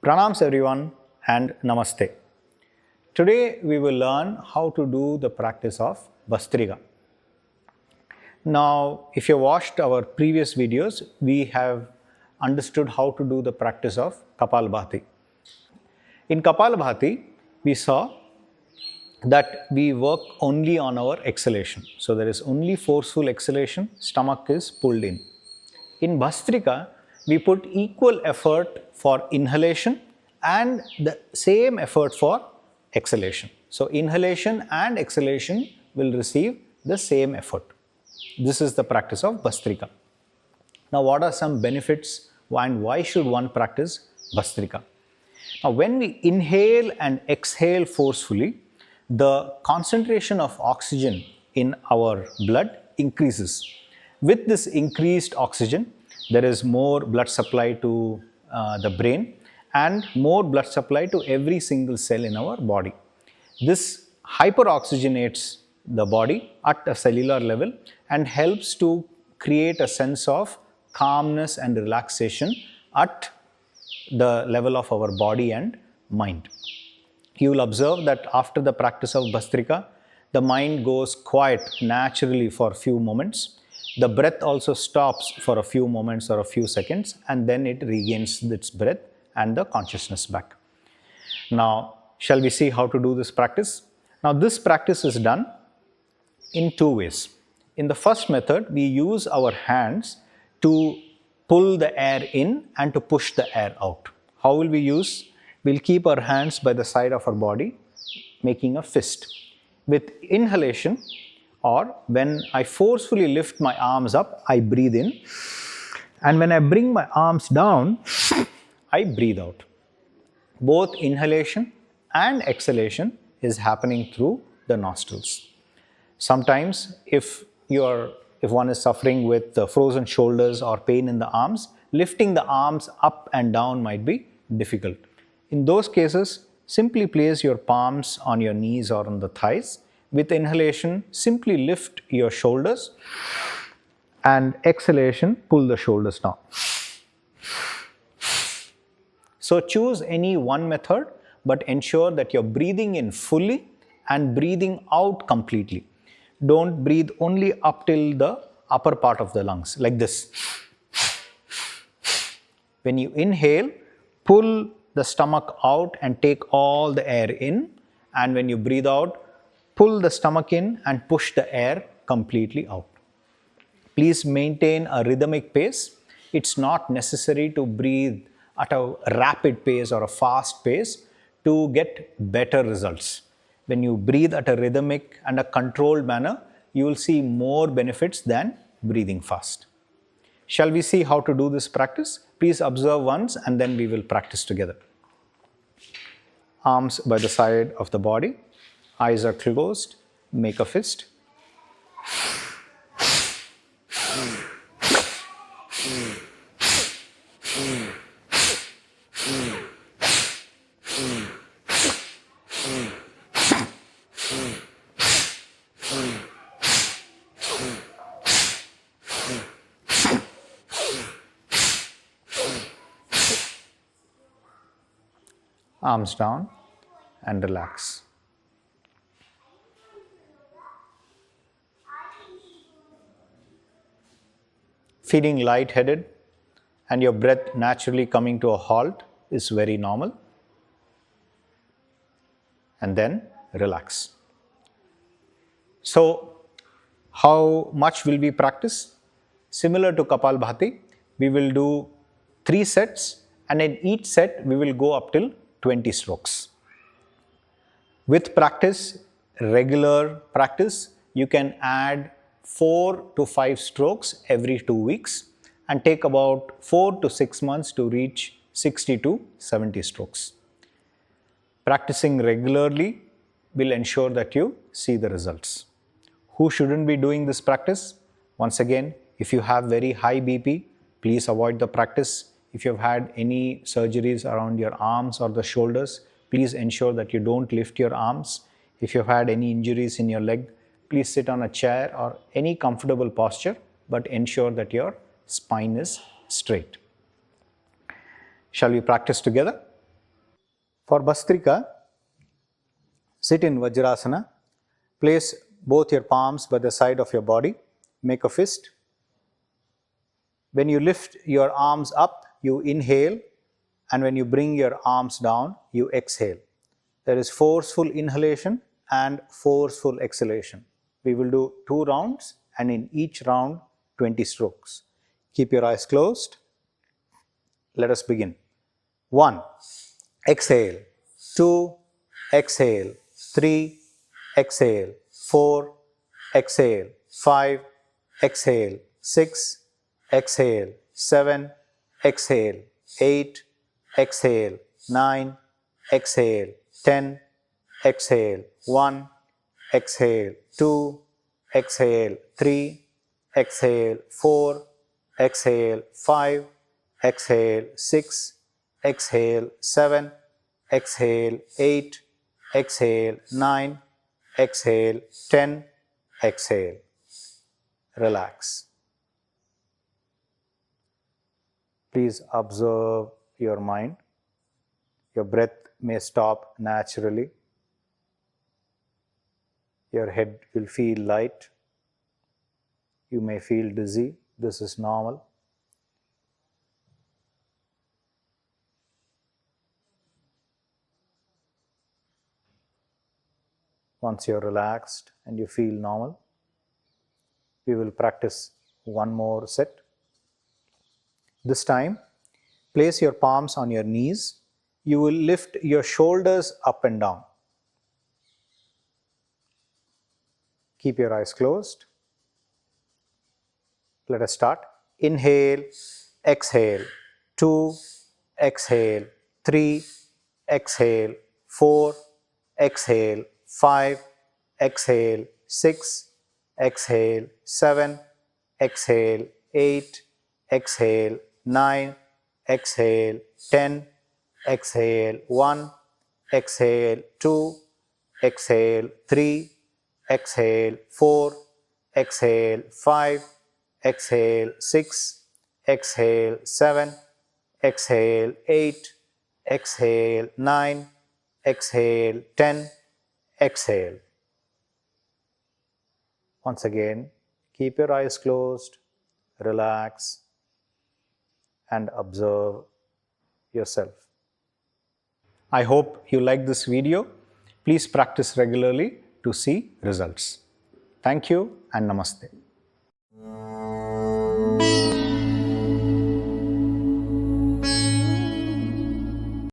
Pranams everyone and Namaste. Today we will learn how to do the practice of Bhastrika. Now, if you watched our previous videos, we have understood how to do the practice of Kapalabhati. In Kapalabhati, we saw that we work only on our exhalation. So there is only forceful exhalation, stomach is pulled in. In Bhastrika, we put equal effort for inhalation and the same effort for exhalation. So inhalation and exhalation will receive the same effort. This is the practice of Bhastrika. Now, what are some benefits and why should one practice Bhastrika? Now, when we inhale and exhale forcefully, the concentration of oxygen in our blood increases. With this increased oxygen, there is more blood supply to the brain and more blood supply to every single cell in our body. This hyperoxygenates the body at a cellular level and helps to create a sense of calmness and relaxation at the level of our body and mind. You will observe that after the practice of Bhastrika, the mind goes quiet naturally for a few moments. The breath also stops for a few moments or a few seconds, and then it regains its breath and the consciousness back. Now, shall we see how to do this practice? Now, this practice is done in two ways. In the first method, we use our hands to pull the air in and to push the air out. How will we use? We'll keep our hands by the side of our body, making a fist. With inhalation, or when I forcefully lift my arms up, I breathe in. And when I bring my arms down, I breathe out. Both inhalation and exhalation is happening through the nostrils. Sometimes if one is suffering with frozen shoulders or pain in the arms, lifting the arms up and down might be difficult. In those cases, simply place your palms on your knees or on the thighs. With inhalation, simply lift your shoulders, and exhalation, pull the shoulders down. So choose any one method, but ensure that you're breathing in fully and breathing out completely. Don't breathe only up till the upper part of the lungs, like this. When you inhale, pull the stomach out and take all the air in, and when you breathe out, pull the stomach in and push the air completely out. Please maintain a rhythmic pace. It's not necessary to breathe at a rapid pace or a fast pace to get better results. When you breathe at a rhythmic and a controlled manner, you will see more benefits than breathing fast. Shall we see how to do this practice? Please observe once and then we will practice together. Arms by the side of the body, eyes are closed, make a fist. Arms down and relax. Feeling lightheaded and your breath naturally coming to a halt is very normal. And then relax. So, how much will we practice? Similar to Kapalabhati, we will do 3 sets, and in each set we will go up till 20 strokes. With practice, regular practice, you can add 4 to 5 strokes every 2 weeks and take about 4 to 6 months to reach 60 to 70 strokes. Practicing regularly will ensure that you see the results. Who shouldn't be doing this practice? Once again, if you have very high BP, please avoid the practice. If you have had any surgeries around your arms or the shoulders, please ensure that you don't lift your arms. If you have had any injuries in your leg, please sit on a chair or any comfortable posture, but ensure that your spine is straight. Shall we practice together? For Bhastrika, sit in Vajrasana. Place both your palms by the side of your body. Make a fist. When you lift your arms up, you inhale, and when you bring your arms down, you exhale. There is forceful inhalation and forceful exhalation. We will do 2 rounds, and in each round, 20 strokes. Keep your eyes closed. Let us begin. 1. Exhale. 2. Exhale. 3. Exhale. 4. Exhale. 5. Exhale. 6. Exhale. 7. Exhale. 8. Exhale. 9. Exhale. 10. Exhale. 1. Exhale. 2. Exhale. 3. Exhale. 4. Exhale. 5. Exhale. 6. Exhale. 7. Exhale. 8. Exhale. 9. Exhale. 10. Exhale. Relax. Please observe your mind. Your breath may stop naturally. Your head will feel light. You may feel dizzy. This is normal. Once you're relaxed and you feel normal, we will practice one more set. This time, place your palms on your knees. You will lift your shoulders up and down. Keep your eyes closed. Let us start. Inhale, exhale, 2, exhale, 3, exhale, 4, exhale, 5, exhale, 6, exhale, 7, exhale, 8, exhale, 9, exhale, 10, exhale, 1, exhale, 2, exhale, 3, exhale, 4, exhale, 5, exhale, 6, exhale, 7, exhale, 8, exhale, 9, exhale, 10, exhale. Once again, keep your eyes closed, relax, and observe yourself. I hope you like this video. Please practice regularly to see results. Thank you and Namaste.